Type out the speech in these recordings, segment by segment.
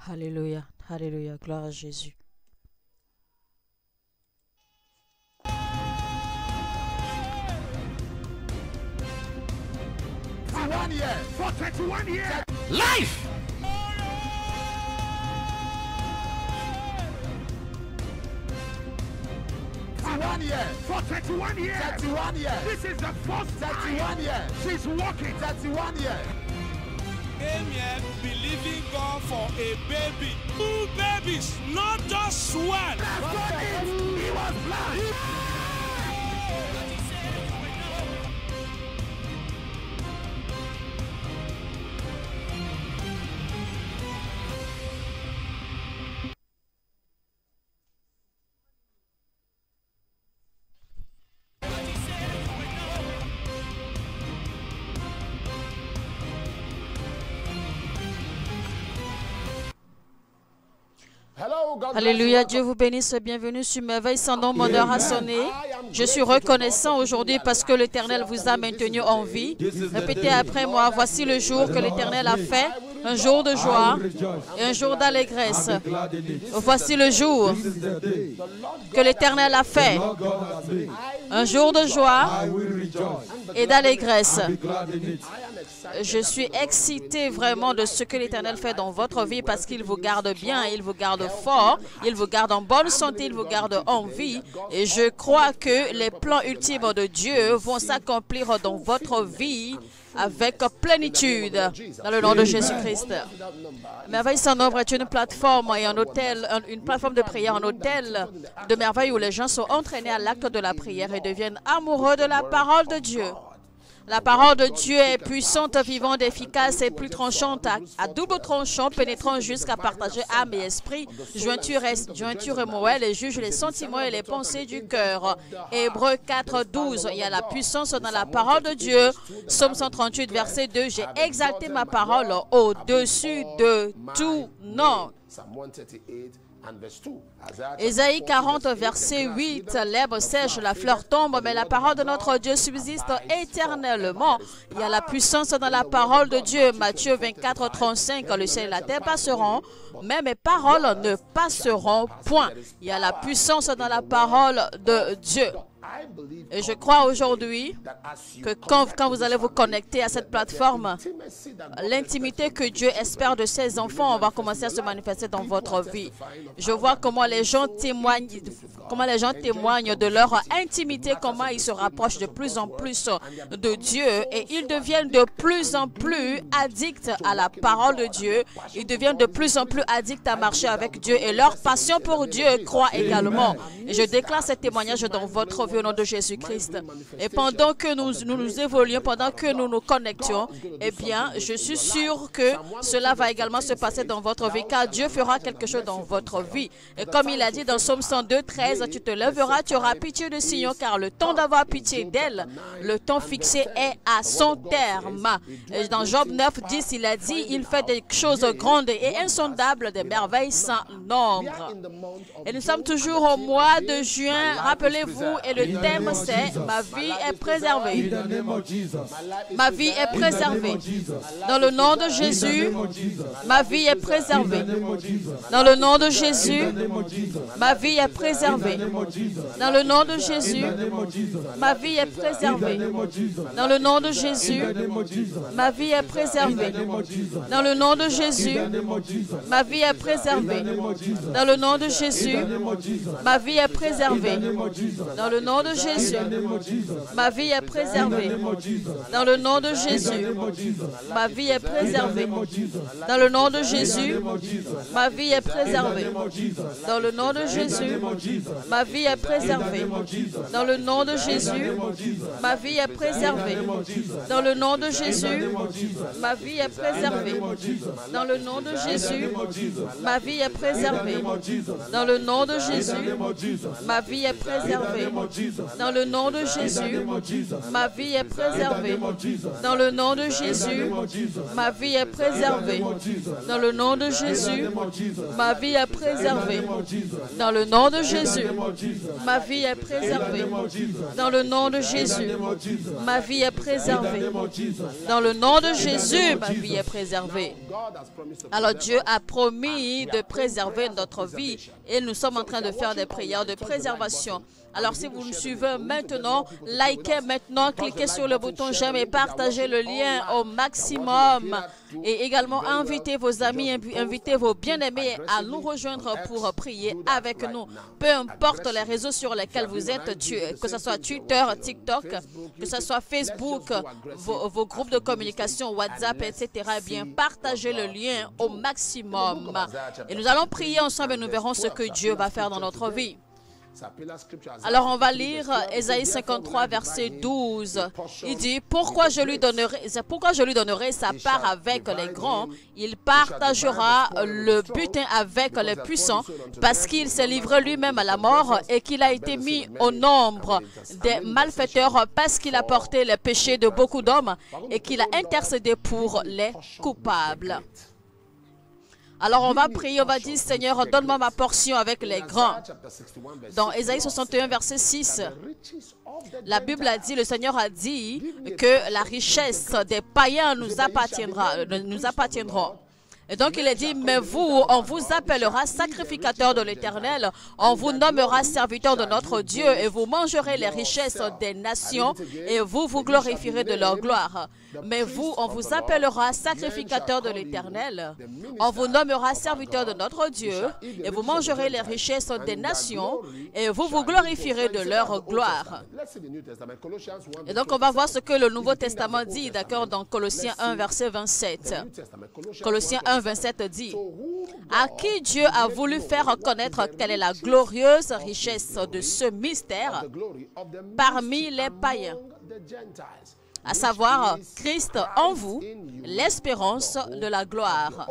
Alléluia, alléluia, gloire à Jésus. For 21 years. Life. For 31 years. 31 years. This is the first 31 years. She's walking. 31 years. Came here believing God for a baby. 2 babies, not just one. He was blind. Alléluia, Dieu vous bénisse, bienvenue sur Merveille sans nom, mon heure a sonné. Je suis reconnaissant aujourd'hui parce que l'Éternel vous a maintenu en vie. Répétez après moi, voici le jour que l'Éternel a fait, un jour de joie et un jour d'allégresse. Voici le jour que l'Éternel a fait, un jour de joie et d'allégresse. Je suis excité vraiment de ce que l'Éternel fait dans votre vie parce qu'il vous garde bien, il vous garde fort, il vous garde en bonne santé, il vous garde en vie. Et je crois que les plans ultimes de Dieu vont s'accomplir dans votre vie avec plénitude, dans le nom de Jésus-Christ. Merveille sans nombre est une plateforme et un hôtel, une plateforme de prière, un hôtel de merveille où les gens sont entraînés à l'acte de la prière et deviennent amoureux de la parole de Dieu. La parole de Dieu est puissante, vivante, efficace et plus tranchante, à double tranchant, pénétrant jusqu'à partager âme et esprit, jointure et moelle, et juge les sentiments et les pensées du cœur. Hébreux 4, 12. Il y a la puissance dans la parole de Dieu. Psaume 138, verset 2. J'ai exalté ma parole au-dessus de tout nom. Ésaïe 40, verset 8, l'herbe sèche, la fleur tombe, mais la parole de notre Dieu subsiste éternellement. Il y a la puissance dans la parole de Dieu. Matthieu 24, 35, le ciel et la terre passeront, mais mes paroles ne passeront point. Il y a la puissance dans la parole de Dieu. Et je crois aujourd'hui que quand vous allez vous connecter à cette plateforme, l'intimité que Dieu espère de ses enfants va commencer à se manifester dans votre vie. Je vois comment les gens témoignent de leur intimité, comment ils se rapprochent de plus en plus de Dieu et ils deviennent de plus en plus addicts à la parole de Dieu. Ils deviennent de plus en plus addicts à marcher avec Dieu et leur passion pour Dieu croît également. Et je déclare ce témoignage dans votre vie au nom de Jésus-Christ. Et pendant que nous évoluons, pendant que nous nous connections, eh bien, je suis sûr que cela va également se passer dans votre vie, car Dieu fera quelque chose dans votre vie. Et comme il a dit dans Psaume 102, 13, tu te lèveras, tu auras pitié de Sion, car le temps d'avoir pitié d'elle, le temps fixé est à son terme. Et dans Job 9, 10, il a dit, il fait des choses grandes et insondables, des merveilles sans nombre. Et nous sommes toujours au mois de juin, rappelez-vous, et le thème c'est « Ma vie est préservée ». Ma vie est préservée. Dans le nom de Jésus, ma vie est préservée. Dans le nom de Jésus, ma vie est préservée. Dans le nom de Jésus, ma vie est préservée. Dans le nom de Jésus, ma vie est préservée. Dans le nom de Jésus, ma vie est préservée. Dans le nom de Jésus, ma vie est préservée. Dans le nom de Jésus, ma vie est préservée. Dans le nom de Jésus, ma vie est préservée. Dans le nom de Jésus, ma vie est préservée. Dans le nom de Jésus, ma vie est préservée. Dans le nom de Jésus, ma vie est préservée. Dans le nom de Jésus, ma vie est préservée. Dans le nom de Jésus, ma vie est préservée. Dans le nom de Jésus, ma vie est préservée. Dans le nom de Jésus, ma vie est préservée. Dans le nom de Jésus, ma vie est préservée. Dans le nom de Jésus, ma vie est préservée. Dans le nom de Jésus, ma vie est préservée. Dans le nom de Jésus, ma vie est préservée. Dans le nom de Jésus, ma vie est préservée. Alors Dieu a promis de préserver notre vie et nous sommes en train de faire des prières de préservation. Alors si vous nous suivez maintenant, likez maintenant, cliquez sur le bouton j'aime et partagez le lien au maximum. Et également invitez vos amis, invitez vos bien-aimés à nous rejoindre pour prier avec nous. Peu importe les réseaux sur lesquels vous êtes, que ce soit Twitter, TikTok, que ce soit Facebook, vos groupes de communication, WhatsApp, etc. Eh bien, partagez le lien au maximum. Et nous allons prier ensemble et nous verrons ce que Dieu va faire dans notre vie. Alors on va lire Ésaïe 53 verset 12. Il dit, pourquoi je lui donnerai sa part avec les grands, il partagera le butin avec les puissants, parce qu'il s'est livré lui-même à la mort et qu'il a été mis au nombre des malfaiteurs, parce qu'il a porté les péchés de beaucoup d'hommes et qu'il a intercédé pour les coupables. Alors on va prier, on va dire, Seigneur, donne-moi ma portion avec les grands. Dans Ésaïe 61, verset 6, la Bible a dit, le Seigneur a dit que la richesse des païens nous appartiendra. Et donc il est dit, mais vous, on vous appellera sacrificateur de l'Éternel, on vous nommera serviteur de notre Dieu, et vous mangerez les richesses des nations, et vous vous glorifierez de leur gloire. Mais vous, on vous appellera sacrificateur de l'Éternel, on vous nommera serviteur de notre Dieu, et vous mangerez les richesses des nations, et vous vous glorifierez de leur gloire. Et donc on va voir ce que le Nouveau Testament dit, d'accord, dans Colossiens 1, verset 27. Colossiens 1, 27 dit, à qui Dieu a voulu faire connaître quelle est la glorieuse richesse de ce mystère parmi les païens, à savoir Christ en vous, l'espérance de la gloire.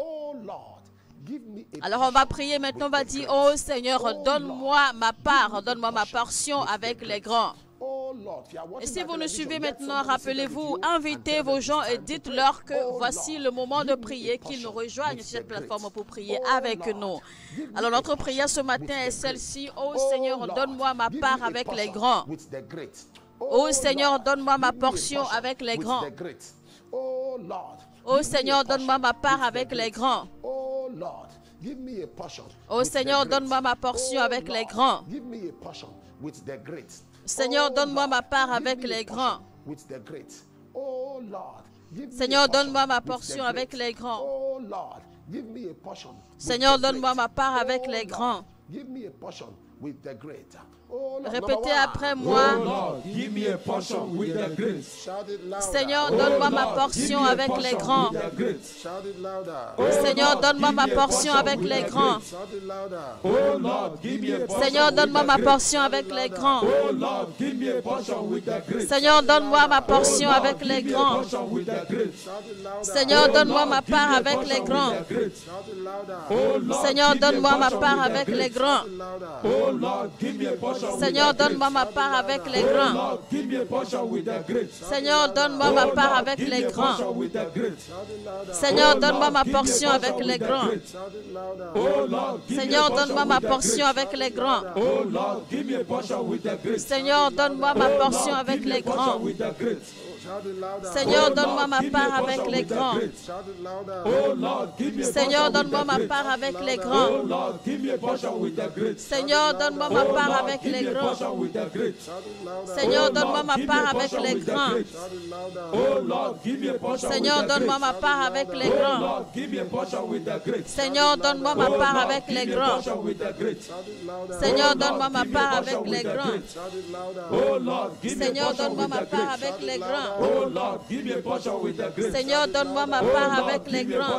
Alors on va prier maintenant, on va dire, oh Seigneur, donne-moi ma part, donne-moi ma portion avec les grands. Et si vous nous suivez maintenant, rappelez-vous, invitez vos gens et dites-leur que voici le moment de prier, qu'ils nous rejoignent sur cette plateforme pour prier avec nous. Alors notre prière ce matin est celle-ci. Oh Seigneur, donne-moi ma part avec les grands. Oh Seigneur, donne-moi ma portion avec les grands. Oh Seigneur, donne-moi ma part avec les grands. Oh Seigneur, donne-moi ma portion avec les grands. Seigneur, donne-moi ma part avec les grands. Seigneur, donne-moi ma portion avec les grands. Seigneur, donne-moi ma part avec les grands. Répétez après moi. Seigneur, donne-moi ma portion avec les grands. Seigneur, donne-moi ma portion avec les grands. Seigneur, donne-moi ma portion avec les grands. Seigneur, donne-moi ma portion avec les grands. Seigneur, donne-moi ma part avec les grands. Seigneur, donne-moi ma part avec les grands. Seigneur, donne-moi ma part avec les grands. Seigneur, donne-moi ma part avec les grands. Seigneur, donne-moi ma portion avec les grands. Seigneur, donne-moi ma portion avec les grands. Seigneur, donne-moi ma portion avec les grands. Seigneur, donne-moi ma part avec les grands. Seigneur, donne-moi ma part avec les grands. Seigneur, donne-moi ma part avec les grands. Seigneur, donne-moi ma part avec les grands. Seigneur, donne-moi ma part avec les grands. Seigneur, donne-moi ma part avec les grands. Seigneur, donne-moi ma part avec les grands. Seigneur, donne-moi ma part avec les grands. Oh Lord, give me a portion with the great. Seigneur, donne-moi ma part avec les grands.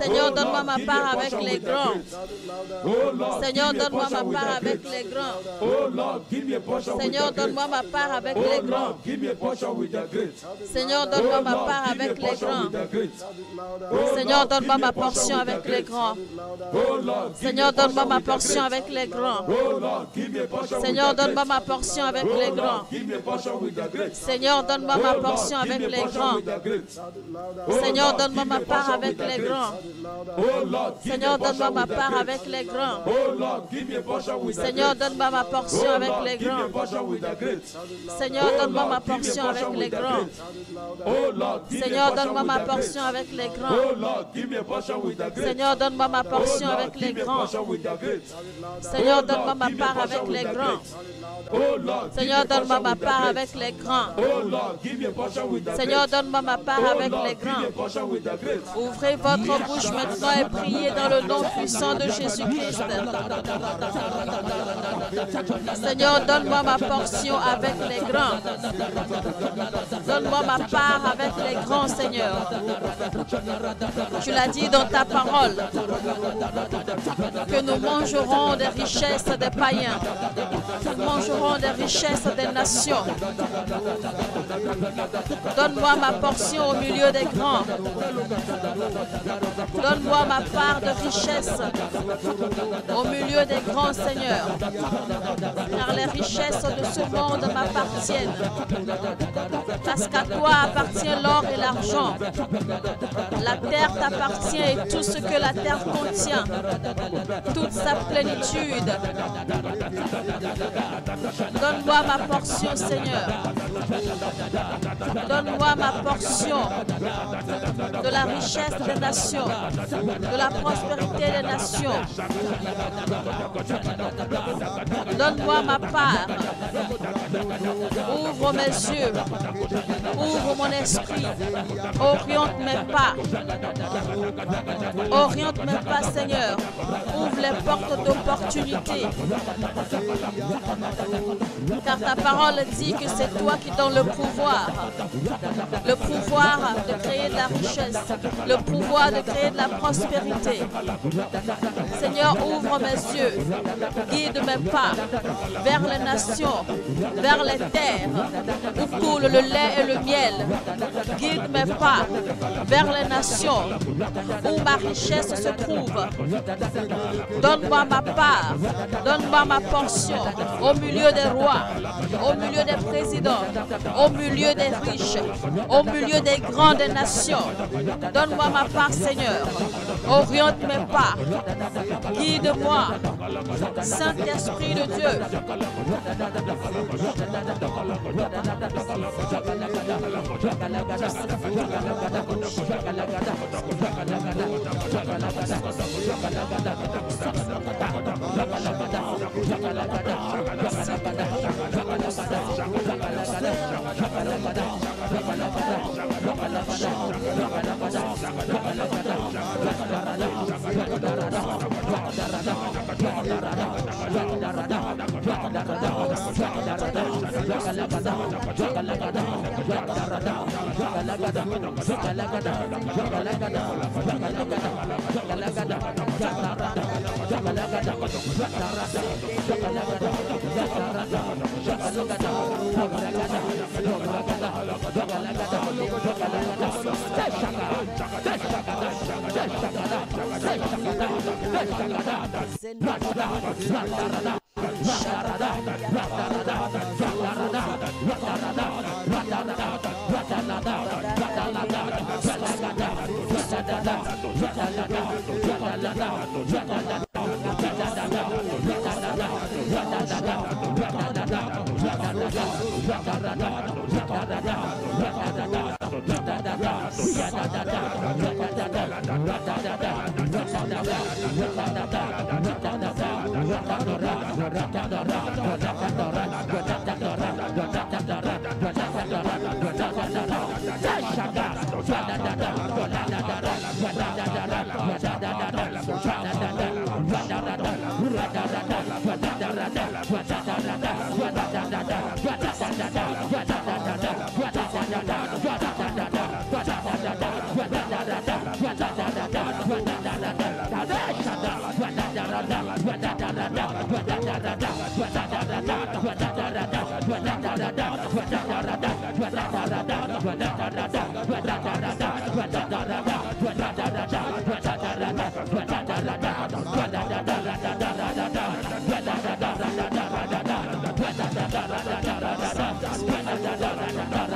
Seigneur, donne-moi ma part avec les grands. Seigneur, donne-moi ma part avec les grands. Seigneur, donne-moi ma part avec les grands. Seigneur, donne-moi ma part avec les grands. Seigneur, donne-moi ma portion avec les grands. Seigneur, donne-moi ma portion avec les grands. Seigneur, donne-moi ma portion avec les grands. Seigneur, donne-moi ma portion avec les grands. Seigneur, donne-moi ma part avec les grands. Seigneur, donne-moi ma part avec les grands. Seigneur, donne-moi ma portion avec les grands. Seigneur, donne-moi ma portion avec les grands. Seigneur, donne-moi ma portion avec les grands. Seigneur, donne-moi ma portion avec les grands. Seigneur, donne-moi ma part avec les grands. Seigneur, donne-moi ma part avec les grands. Seigneur, donne-moi ma part avec les grands. Ouvrez votre bouche maintenant et priez dans le nom puissant de Jésus-Christ. Seigneur, donne-moi ma portion avec les grands. Donne-moi ma part avec les grands, Seigneur. Tu l'as dit dans ta parole que nous mangerons des richesses des païens. Nous mangerons des richesses des nations. Donne-moi ma portion au milieu des grands. Donne-moi ma part de richesse au milieu des grands, Seigneur. Car les richesses de ce monde m'appartiennent. Parce qu'à toi appartient l'or et l'argent. La terre t'appartient et tout ce que la terre contient. Toute sa plénitude. Donne-moi ma portion, Seigneur. Donne-moi ma portion de la richesse des nations, de la prospérité des nations. Donne-moi ma part. Ouvre mes yeux. Ouvre mon esprit. Oriente mes pas. Oriente mes pas, Seigneur. Ouvre les portes d'opportunité. Car ta parole dit que c'est toi qui donnes le pouvoir. Le pouvoir de créer de la richesse. Le pouvoir de créer de la prospérité. Seigneur, ouvre mes yeux. Guide mes pas vers les nations, vers les terres où coule le lait et le miel. Guide mes pas vers les nations où ma richesse se trouve. Donne-moi ma part. Donne-moi ma portion au milieu des rois, au milieu des présidents, au milieu des riches, au milieu des grandes nations. Donne-moi ma part, Seigneur. Oriente mes pas. Guide-moi. Saint-Esprit de Dieu. Da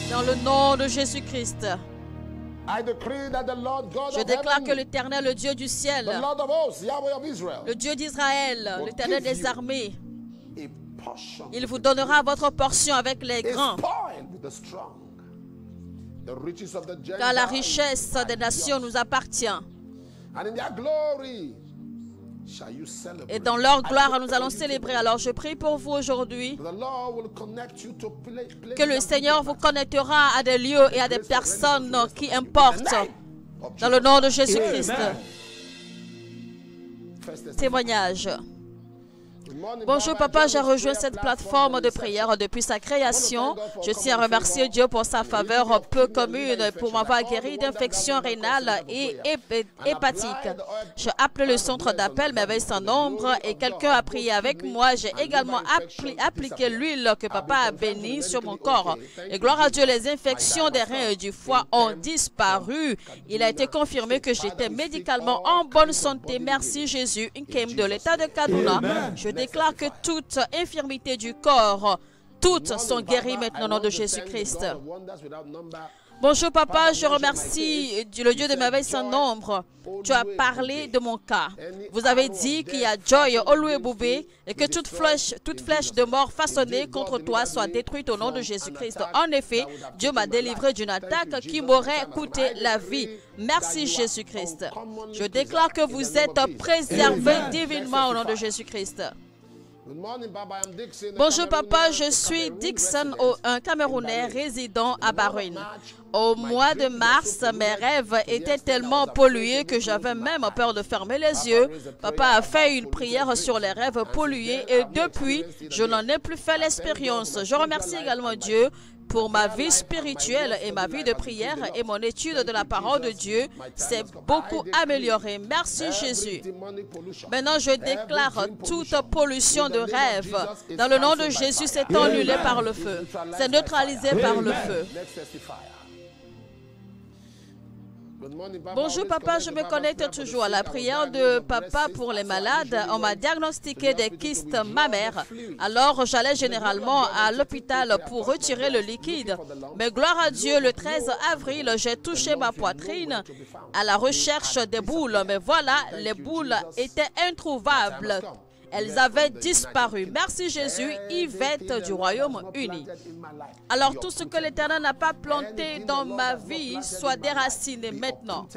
Dans le nom de Jésus-Christ, je déclare que l'Éternel, le Dieu du ciel, le Dieu d'Israël, l'Éternel des armées, il vous donnera votre portion avec les grands, car la richesse des nations nous appartient. Et dans leur gloire, nous allons célébrer. Alors je prie pour vous aujourd'hui que le Seigneur vous connectera à des lieux et à des personnes qui importent. Dans le nom de Jésus-Christ. Témoignage. Bonjour papa, j'ai rejoint cette plateforme de prière depuis sa création. Je tiens à remercier Dieu pour sa faveur peu commune pour m'avoir guéri d'infections rénales et hépatiques. J'ai appelé le centre d'appel Merveille sans nombre et quelqu'un a prié avec moi. J'ai également appliqué l'huile que papa a bénie sur mon corps. Et gloire à Dieu, les infections des reins et du foie ont disparu. Il a été confirmé que j'étais médicalement en bonne santé. Merci Jésus. Nkem de l'État de Kaduna. Je déclare que toute infirmité du corps, toutes sont guéries maintenant au nom de Jésus-Christ. Bonjour papa, je remercie le Dieu de merveilles sans nombre. Tu as parlé de mon cas. Vous avez dit qu'il y a Joy Oluebube et que toute flèche de mort façonnée contre toi soit détruite au nom de Jésus-Christ. En effet, Dieu m'a délivré d'une attaque qui m'aurait coûté la vie. Merci Jésus-Christ. Je déclare que vous êtes préservés divinement au nom de Jésus-Christ. Bonjour papa, je suis Dixon, un Camerounais résident à Bahreïn. Au mois de mars, mes rêves étaient tellement pollués que j'avais même peur de fermer les yeux. Papa a fait une prière sur les rêves pollués et depuis, je n'en ai plus fait l'expérience. Je remercie également Dieu pour ma vie spirituelle et ma vie de prière et mon étude de la parole de Dieu s'est beaucoup améliorée. Merci Jésus. Maintenant, je déclare toute pollution de rêve. Dans le nom de Jésus, c'est annulé par le feu. C'est neutralisé par le feu. Bonjour papa, je me connecte toujours à la prière de papa pour les malades. On m'a diagnostiqué des kystes mammaires. Alors j'allais généralement à l'hôpital pour retirer le liquide. Mais gloire à Dieu, le 13 avril, j'ai touché ma poitrine à la recherche des boules. Mais voilà, les boules étaient introuvables. Elles avaient disparu. Merci Jésus, Yvette du Royaume-Uni. Alors tout ce que l'Éternel n'a pas planté dans ma vie soit déraciné maintenant.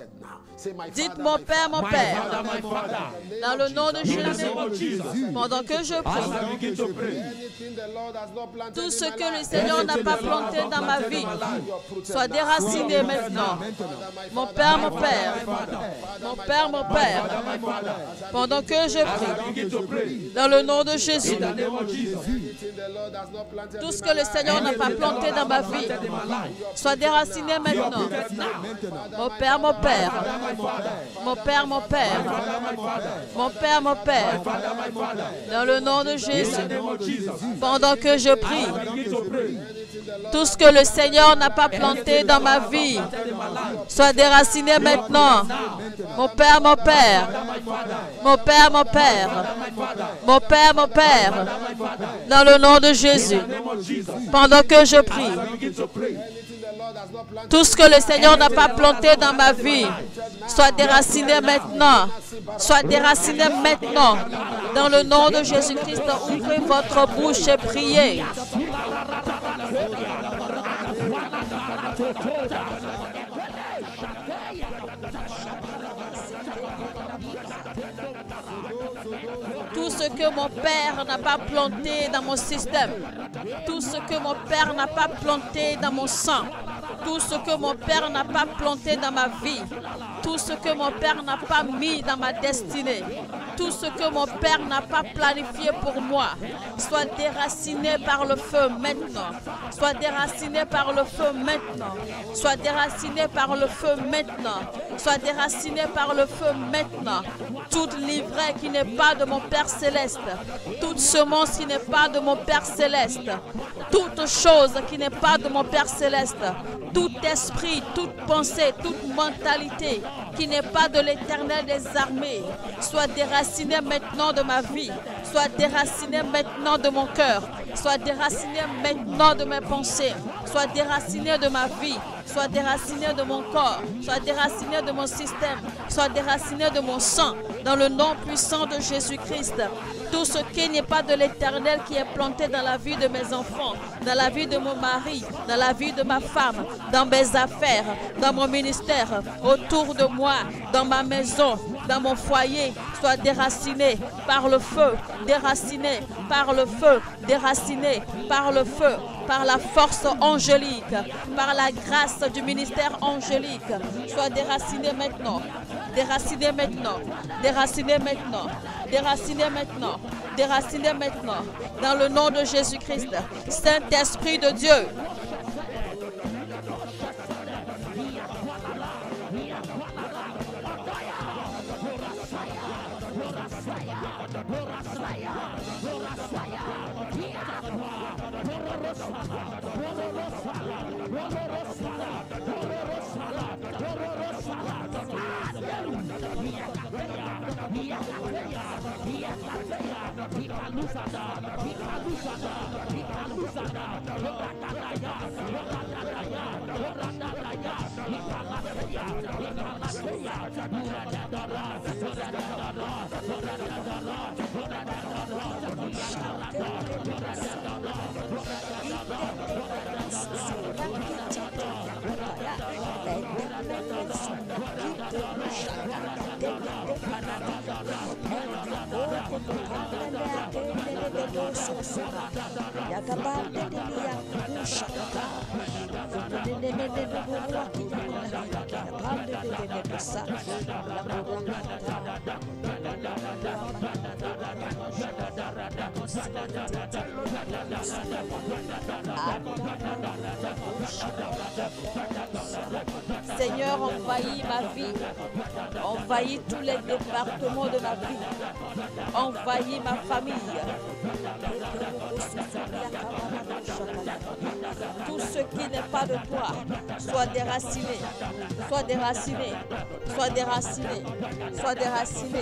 Dites mon Père, dans le nom de Jésus, pendant que je prie, tout ce que le Seigneur n'a pas planté dans ma vie soit déraciné maintenant. Mon Père, pendant que je prie, dans le nom de Jésus, tout ce que le Seigneur n'a pas planté dans ma vie soit déraciné maintenant. Mon Père, dans le nom de Jésus, pendant que je prie, tout ce que le Seigneur n'a pas planté dans ma vie soit déraciné maintenant. Mon Père, dans le nom de Jésus, pendant que je prie, tout ce que le Seigneur n'a pas planté dans ma vie soit déraciné maintenant. Soit déraciné maintenant. Dans le nom de Jésus-Christ, ouvrez votre bouche et priez. Tout ce que mon Père n'a pas planté dans mon système, tout ce que mon Père n'a pas planté dans mon sang, tout ce que mon Père n'a pas planté dans ma vie, tout ce que mon Père n'a pas mis dans ma destinée, tout ce que mon Père n'a pas planifié pour moi, soit déraciné par le feu maintenant. Soit déraciné par le feu maintenant. Soit déraciné par le feu maintenant. Soit déraciné par le feu maintenant. Toute livrée qui n'est pas de mon Père céleste, toute semence qui n'est pas de mon Père céleste, toute chose qui n'est pas de mon Père céleste, tout esprit, toute pensée, toute mentalité qui n'est pas de l'Éternel des armées, soit déraciné maintenant de ma vie, soit déraciné maintenant de mon cœur, soit déraciné maintenant de mes pensées, soit déraciné de ma vie, soit déraciné de mon corps, soit déraciné de mon système, soit déraciné de mon sang, dans le nom puissant de Jésus-Christ. Tout ce qui n'est pas de l'Éternel qui est planté dans la vie de mes enfants, dans la vie de mon mari, dans la vie de ma femme, dans mes affaires, dans mon ministère, autour de moi, dans ma maison, dans mon foyer, soit déraciné par le feu, déraciné par le feu, déraciné par le feu, par la force angélique, par la grâce du ministère angélique, soit déraciné maintenant, déraciné maintenant, déraciné maintenant, déraciné maintenant, déraciné maintenant, dans le nom de Jésus-Christ. Saint-Esprit de Dieu, Seigneur, envahis ma vie, envahis tous les départements de ma vie, envahis ma famille. Tout ce qui n'est pas de toi, soit déraciné, soit déraciné, soit déraciné, soit déraciné.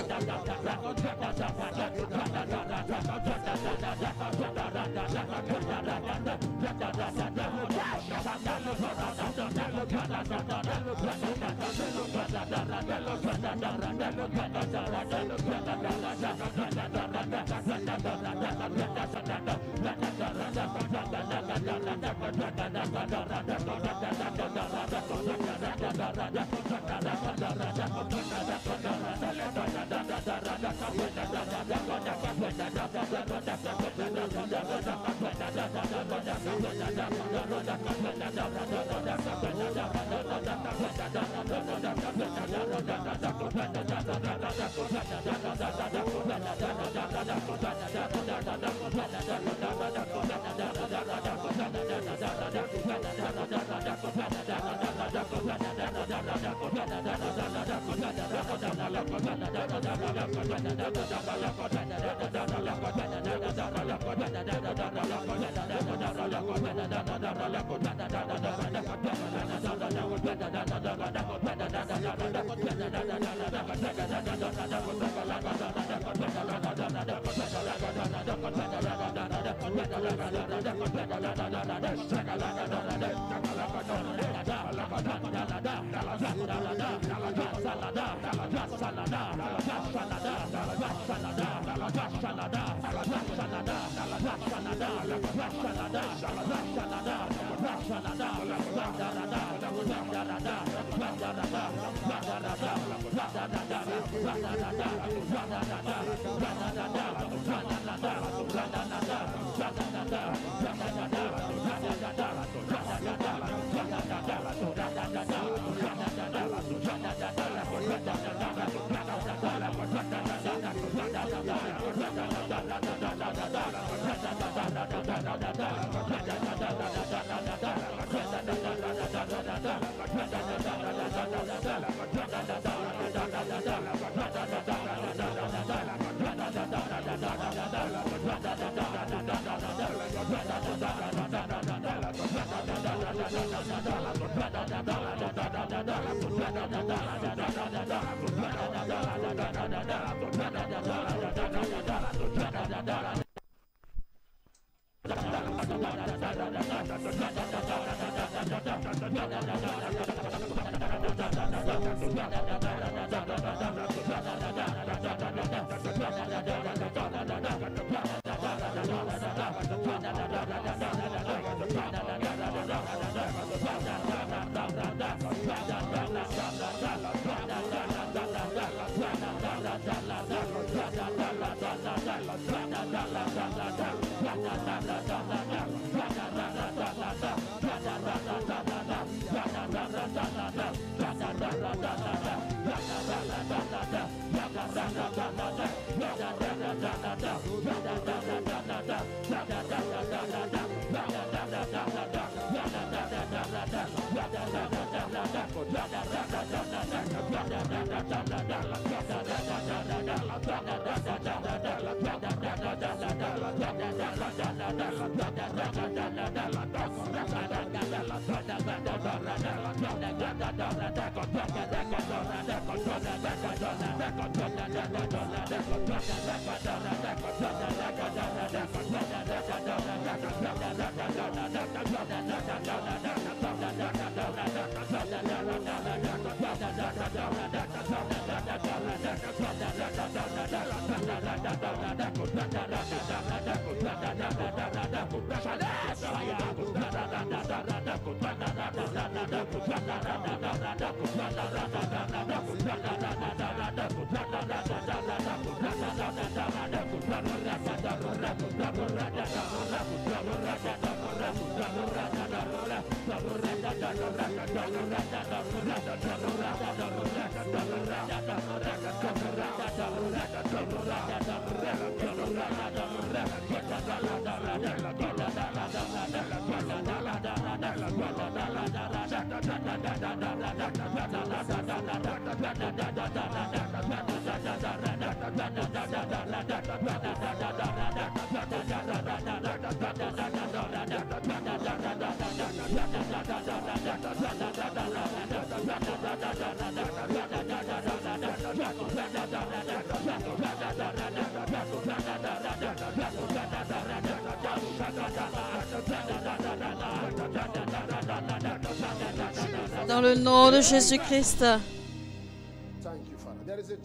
Dans le nom de Jésus-Christ,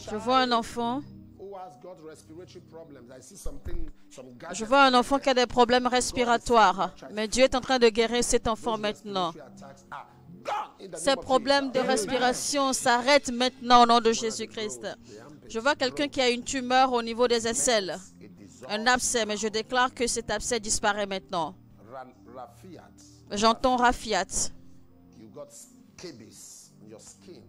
je vois un enfant. Je vois un enfant qui a des problèmes respiratoires. Mais Dieu est en train de guérir cet enfant maintenant. Ces problèmes de respiration s'arrêtent maintenant au nom de Jésus-Christ. Je vois quelqu'un qui a une tumeur au niveau des aisselles. Un abcès, mais je déclare que cet abcès disparaît maintenant. J'entends Rafiat.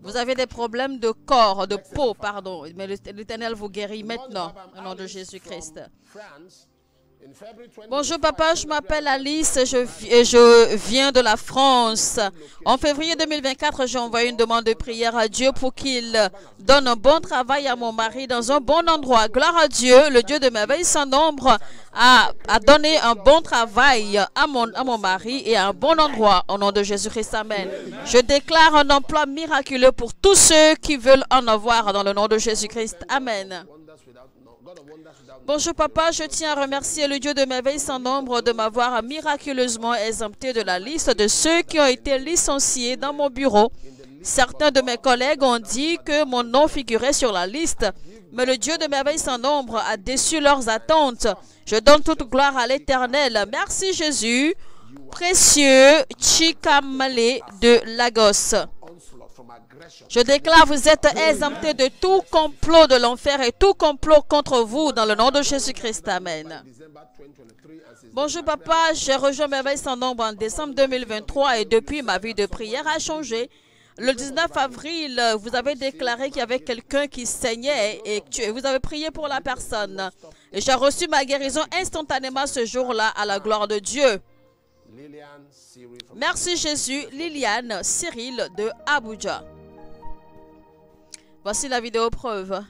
Vous avez des problèmes de corps, de peau, pardon. Mais l'Éternel vous guérit maintenant au nom de Jésus-Christ. Bonjour papa, je m'appelle Alice et je viens de la France. En février 2024, j'ai envoyé une demande de prière à Dieu pour qu'il donne un bon travail à mon mari dans un bon endroit. Gloire à Dieu, le Dieu de merveille sans nombre a donné un bon travail à mon mari et à un bon endroit au nom de Jésus-Christ. Amen. Je déclare un emploi miraculeux pour tous ceux qui veulent en avoir dans le nom de Jésus-Christ. Amen. Bonjour papa, je tiens à remercier le Dieu de merveille sans nombre de m'avoir miraculeusement exempté de la liste de ceux qui ont été licenciés dans mon bureau. Certains de mes collègues ont dit que mon nom figurait sur la liste, mais le Dieu de merveille sans nombre a déçu leurs attentes. Je donne toute gloire à l'Éternel. Merci Jésus, précieux Chikamale de Lagos. Je déclare, vous êtes exemptés de tout complot de l'enfer et tout complot contre vous dans le nom de Jésus-Christ. Amen. Bonjour papa, j'ai rejoint Merveille sans nombre en décembre 2023 et depuis ma vie de prière a changé. Le 19 avril, vous avez déclaré qu'il y avait quelqu'un qui saignait et vous avez prié pour la personne. Et j'ai reçu ma guérison instantanément ce jour-là à la gloire de Dieu. Merci Jésus, Liliane Cyril de Abuja. Voici la vidéo preuve.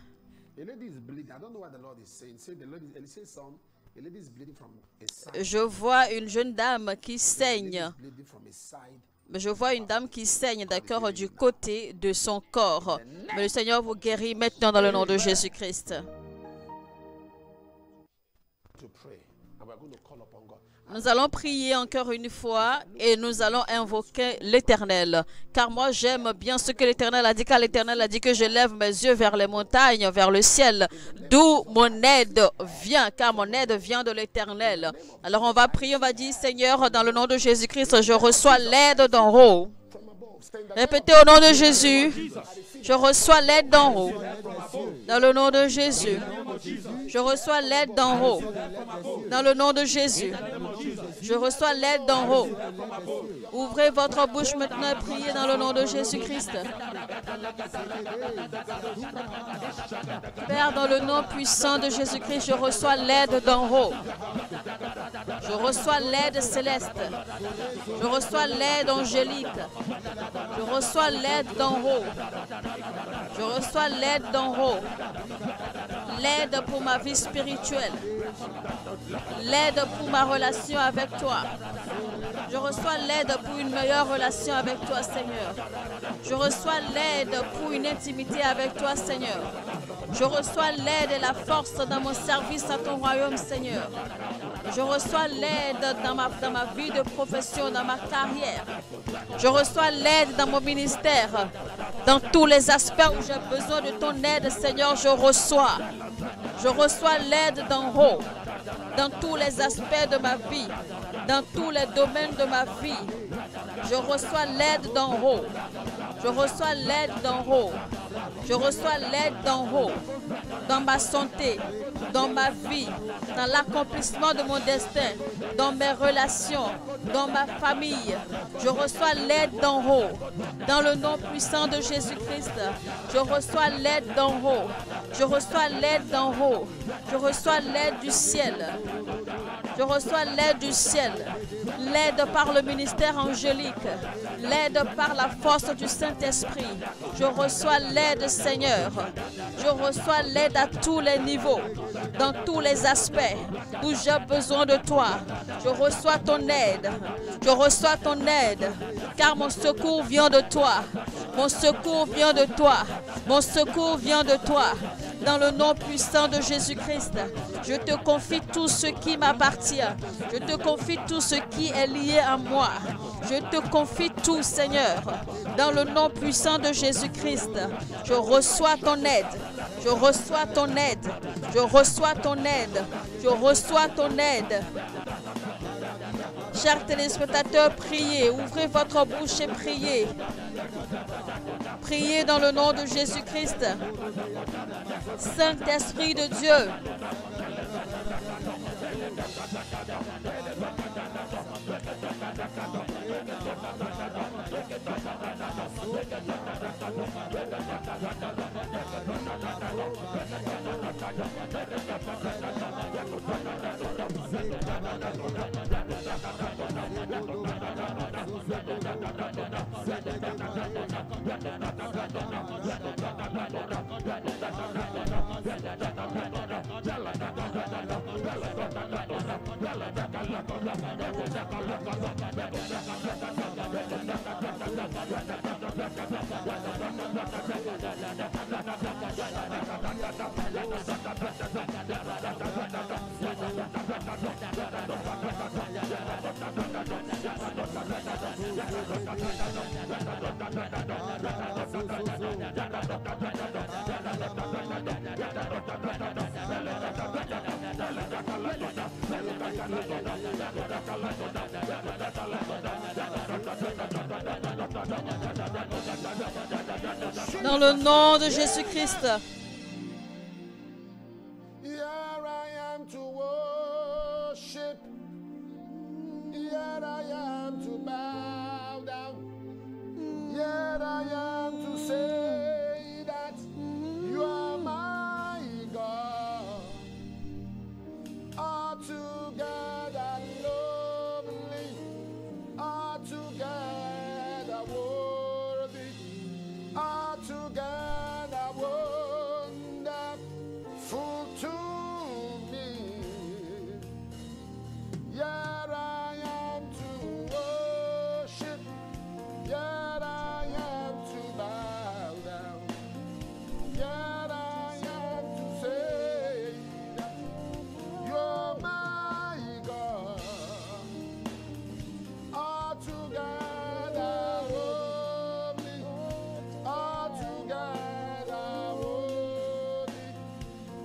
Je vois une jeune dame qui saigne. Je vois une dame qui saigne, d'accord, du côté de son corps. Mais le Seigneur vous guérit maintenant dans le nom de Jésus-Christ. Nous allons prier encore une fois et nous allons invoquer l'Éternel. Car moi, j'aime bien ce que l'Éternel a dit, car l'Éternel a dit que je lève mes yeux vers les montagnes, vers le ciel, d'où mon aide vient, car mon aide vient de l'Éternel. Alors on va prier, on va dire, Seigneur, dans le nom de Jésus-Christ, je reçois l'aide d'en haut. Répétez au nom de Jésus, je reçois l'aide d'en haut. Dans le nom de Jésus, je reçois l'aide d'en haut. Dans le nom de Jésus, je reçois l'aide d'en haut. Ouvrez votre bouche maintenant et priez dans le nom de Jésus-Christ. Père, dans le nom puissant de Jésus-Christ, je reçois l'aide d'en haut. Je reçois l'aide céleste. Je reçois l'aide angélique. Je reçois l'aide d'en haut. Je reçois l'aide d'en haut. L'aide pour ma vie spirituelle. L'aide pour ma relation avec toi. Je reçois l'aide pour une meilleure relation avec toi, Seigneur. Je reçois l'aide pour une intimité avec toi, Seigneur. Je reçois l'aide et la force dans mon service à ton royaume, Seigneur. Je reçois l'aide dans ma vie de profession, dans ma carrière. Je reçois l'aide dans mon ministère. Dans tous les aspects où j'ai besoin de ton aide, Seigneur, je reçois. Je reçois l'aide d'en haut. Dans tous les aspects de ma vie. Dans tous les domaines de ma vie. Je reçois l'aide d'en haut. Je reçois l'aide d'en haut. Je reçois l'aide d'en haut. Dans ma santé, dans ma vie, dans l'accomplissement de mon destin, dans mes relations, dans ma famille. Je reçois l'aide d'en haut. Dans le nom puissant de Jésus-Christ, je reçois l'aide d'en haut. Je reçois l'aide d'en haut. Je reçois l'aide du ciel. Je reçois l'aide du ciel. L'aide par le ministère angélique. L'aide par la force du Saint-Esprit. Je reçois l'aide, Seigneur. Je reçois l'aide à tous les niveaux, dans tous les aspects où j'ai besoin de toi. Je reçois ton aide. Je reçois ton aide, car mon secours vient de toi. Mon secours vient de toi. Mon secours vient de toi. Dans le nom puissant de Jésus-Christ, je te confie tout ce qui m'appartient. Je te confie tout ce qui est lié à moi. Je te confie tout, Seigneur. Dans le nom puissant de Jésus-Christ, je reçois ton aide. Je reçois ton aide. Je reçois ton aide. Je reçois ton aide. Chers téléspectateurs, priez. Ouvrez votre bouche et priez. Priez dans le nom de Jésus-Christ. Saint-Esprit de Dieu. Dans le nom de Jésus-Christ. Here I am to worship. Here I am to bow down. Here I am to say that you are my God. Altogether lovely, altogether worthy, altogether wonderful to me. Here I am to worship. Here I am to bow down. Here I am to say that you're my God. Altogether lovely, altogether worthy,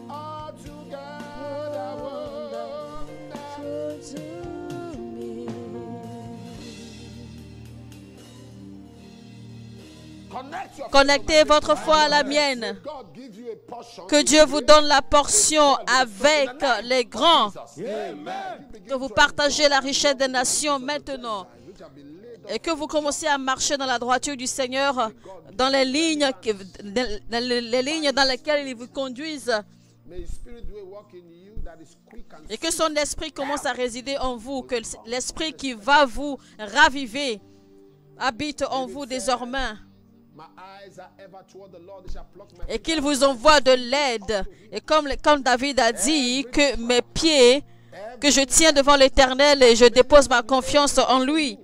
altogether wonderful to me. Connectez votre foi à la mienne. God gives you a portion. Que Dieu vous donne la portion avec les grands. Amen. Que vous partagez la richesse des nations maintenant. Et que vous commencez à marcher dans la droiture du Seigneur, dans les lignes, dans lesquelles il vous conduise. May His Spirit do a work in you that is quick and Et que son esprit commence à résider en vous. Que l'esprit qui va vous raviver habite en vous désormais. my eyes are ever toward the Lord. They shall pluck my Et qu'il vous envoie de l'aide. Et comme David a dit, que mes pieds, que je tiens devant l'Éternel et je dépose ma confiance en lui.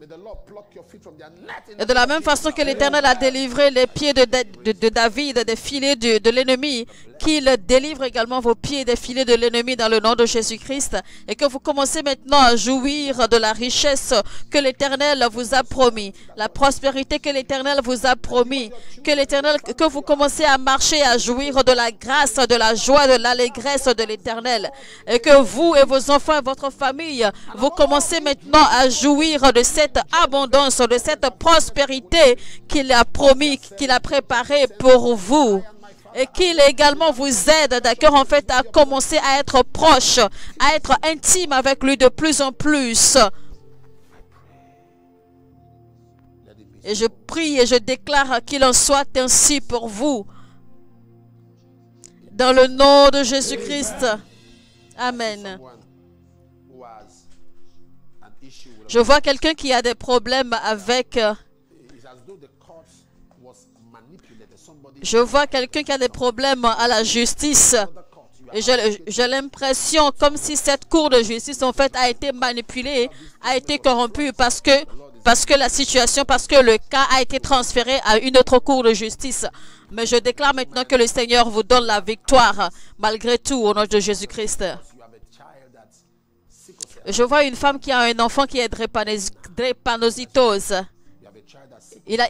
May the Lord pluck your feet from their net in Et de la même façon que l'Éternel a délivré les pieds de David des filets de l'ennemi, qu'il délivre également vos pieds des filets de l'ennemi dans le nom de Jésus-Christ. Et que vous commencez maintenant à jouir de la richesse que l'Éternel vous a promis, la prospérité que l'Éternel vous a promis, que vous commencez à marcher, à jouir de la grâce, de la joie, de l'allégresse de l'Éternel. Et que vous et vos enfants et votre famille, vous commencez maintenant à jouir de cette abondance, de cette prospérité qu'il a promis, qu'il a préparée pour vous. Et qu'il également vous aide, d'accord, en fait, à commencer à être proche, à être intime avec lui de plus en plus. Et je prie et je déclare qu'il en soit ainsi pour vous. Dans le nom de Jésus-Christ. Amen. who has an issue with Je vois quelqu'un qui a des problèmes avec... it's as though the court was manipulated. Somebody Je vois quelqu'un qui a des problèmes à la justice. Et j'ai l'impression comme si cette cour de justice, en fait, a été manipulée, a été corrompue parce que la situation, parce que le cas a été transféré à une autre cour de justice. Mais je déclare maintenant que le Seigneur vous donne la victoire, malgré tout, au nom de Jésus-Christ. you have a child that's sickle cell. Je vois une femme qui a un enfant qui est drépanocytose. You have a child that's sick. Il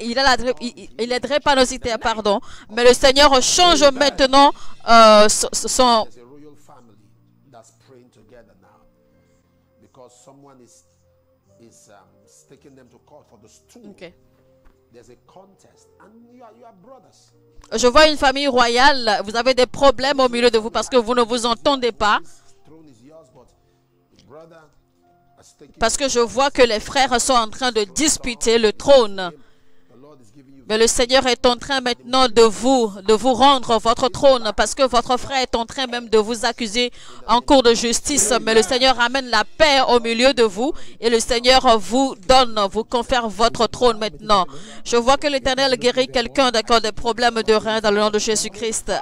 est drépanocytaire, pardon. Mais le Seigneur change maintenant son... There's a royal family that's praying together now. because someone is taking them to court for the stool. Okay. There's a contest, and you are brothers. Je vois une famille royale. Vous avez des problèmes au milieu de vous parce que vous ne vous entendez pas. Throne is yours, but the brother has taken Parce que je vois que les frères sont en train de disputer le trône. the Lord is giving you Mais le Seigneur est en train maintenant de vous rendre votre trône parce que votre frère est en train même de vous accuser en cours de justice. Mais le Seigneur amène la paix au milieu de vous et le Seigneur vous confère votre trône maintenant. Je vois que l'Éternel guérit quelqu'un d'accord des problèmes de rein dans le nom de Jésus-Christ.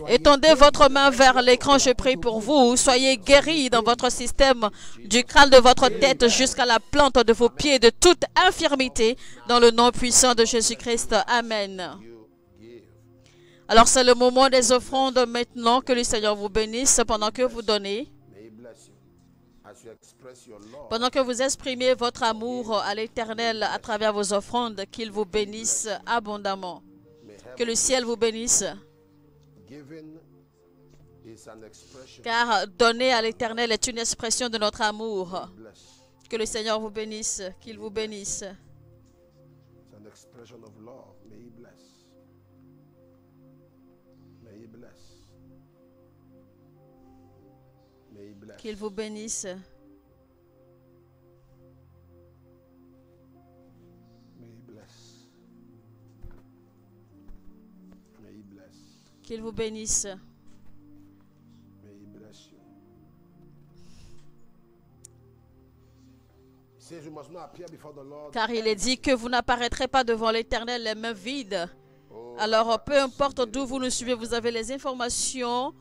Étendez votre main vers l'écran, je prie pour vous. Soyez guéris dans votre système du crâne de votre tête jusqu'à la plante de vos pieds de toute infirmité dans le nom puissant de Jésus-Christ. Amen. Alors c'est le moment des offrandes maintenant. Que le Seigneur vous bénisse pendant que vous donnez. May He bless you as you express your love. Pendant que vous exprimez votre amour à l'Éternel à travers vos offrandes, qu'il vous bénisse abondamment. Que le ciel vous bénisse. Giving is an expression. Car donner à l'Éternel est une expression de notre amour. Bless. Que le Seigneur vous bénisse, qu'il vous bénisse. It's an expression of love. May He bless. May He bless. May He bless. Qu'il vous bénisse. May He bless. May He bless. Qu'il vous bénisse. May He bless you. He says we must not appear before the Lord. Car il est dit que vous n'apparaîtrez pas devant l'Éternel les mains vides. Alors, peu importe d'où vous nous suivez, vous avez les informations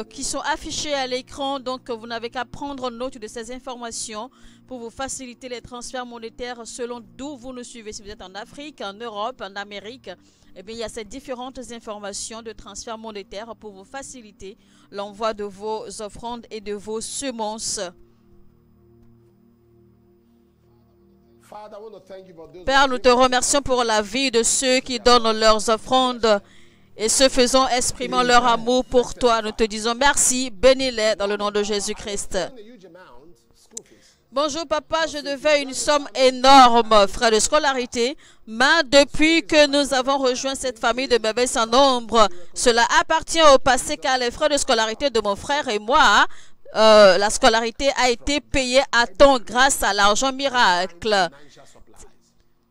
qui sont affichées à l'écran. Donc, vous n'avez qu'à prendre note de ces informations pour vous faciliter les transferts monétaires selon d'où vous nous suivez. Si vous êtes en Afrique, en Europe, en Amérique, eh bien, il y a ces différentes informations de transfert monétaire pour vous faciliter l'envoi de vos offrandes et de vos semences. Father, I want to thank you for those Père, nous te remercions pour la vie de ceux qui donnent leurs offrandes et ce faisant exprimant leur amour pour toi. Nous te disons merci, bénis-les dans le nom de Jésus-Christ. a huge amount school fees. Bonjour papa, je devais une somme énorme, frais de scolarité, mais depuis que nous avons rejoint cette famille de bébés sans nombre, cela appartient au passé car les frais de scolarité de mon frère et moi, la scolarité a été payée à temps grâce à l'argent miracle. Financial supplies.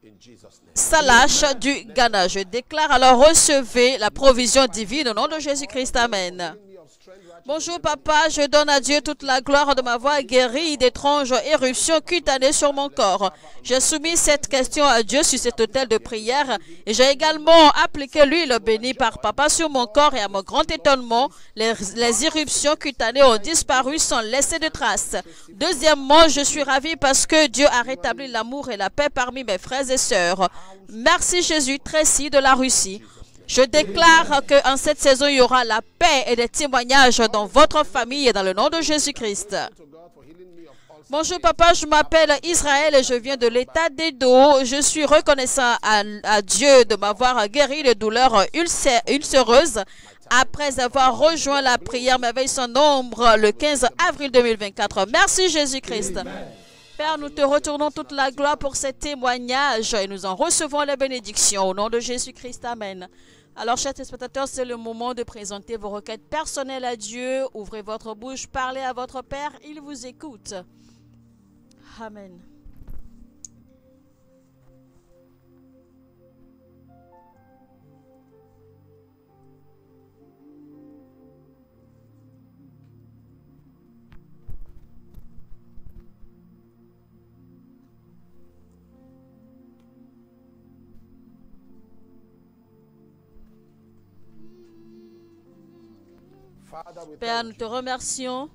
In Jesus' name. Salash du Ghana. Je déclare alors recevez la provision divine au nom de Jésus-Christ. Amen. Me of strength, right? Bonjour papa, je donne à Dieu toute la gloire de m'avoir guéri d'étranges éruptions cutanées sur mon corps. J'ai soumis cette question à Dieu sur cet autel de prière et j'ai également appliqué l'huile bénie par papa sur mon corps et à mon grand étonnement, les éruptions cutanées ont disparu sans laisser de traces. Deuxièmement, je suis ravie parce que Dieu a rétabli l'amour et la paix parmi mes frères et sœurs. Merci Jésus, Tracy de la Russie. Je déclare qu'en cette saison, il y aura la paix et des témoignages dans votre famille et dans le nom de Jésus-Christ. To God for healing me of all Bonjour papa, je m'appelle Israël et je viens de l'état d'Edo. Je suis reconnaissant à Dieu de m'avoir guéri de douleurs ulcéreuses après avoir rejoint la prière merveille sans nombre le 15 avril 2024. Merci Jésus-Christ. Père, nous te retournons toute la gloire pour ces témoignages et nous en recevons les bénédictions au nom de Jésus-Christ. Amen. Alors, chers spectateurs, c'est le moment de présenter vos requêtes personnelles à Dieu. Ouvrez votre bouche, parlez à votre Père, il vous écoute. Amen. Father, we Père, thank nous te remercions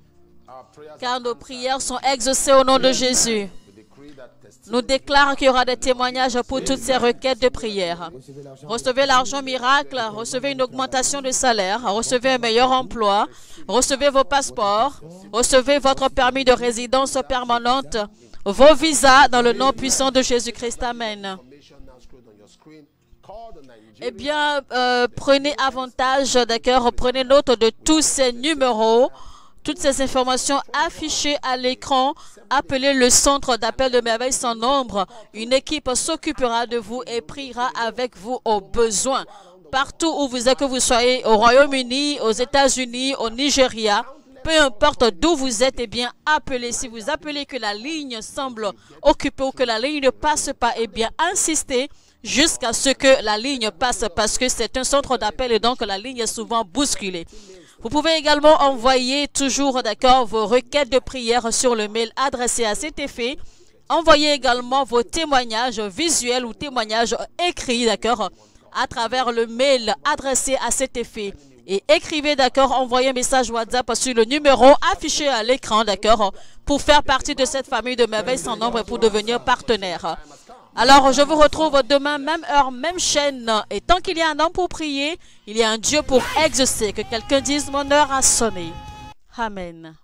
our prayers car are nos answered. prières sont exaucées au nom de Jésus. We decree that testimony Nous déclarons qu'il y aura des témoignages pour toutes ces requêtes de prière. Recevez l'argent miracle, recevez une augmentation de salaire, recevez un meilleur emploi, recevez vos passeports, recevez votre permis de résidence permanente, vos visas dans le nom puissant de Jésus-Christ. Amen. information now scrolled on your screen. Call the Nigerian Eh bien, prenez avantage, d'accord, prenez note de tous ces numéros toutes ces informations affichées à l'écran. Appelez le centre d'appel de merveille sans nombre. Une équipe s'occupera de vous et priera avec vous au besoin. Partout où vous êtes, que vous soyez au Royaume-Uni, aux États-Unis, au Nigeria, peu importe d'où vous êtes, eh bien, appelez. Si vous appelez que la ligne semble occupée ou que la ligne ne passe pas, eh bien, insistez jusqu'à ce que la ligne passe parce que c'est un centre d'appel et donc la ligne est souvent bousculée. Vous pouvez également envoyer toujours, d'accord, vos requêtes de prière sur le mail adressé à cet effet. Envoyez également vos témoignages visuels ou témoignages écrits, d'accord, à travers le mail adressé à cet effet. Et écrivez, d'accord, envoyez un message WhatsApp sur le numéro affiché à l'écran, d'accord, pour faire partie de cette famille de merveilles sans nombre et pour devenir partenaire. Alors, je vous retrouve demain, même heure, même chaîne. Et tant qu'il y a un homme pour prier, il y a un Dieu pour exaucer. Que quelqu'un dise, mon heure a sonné. Amen.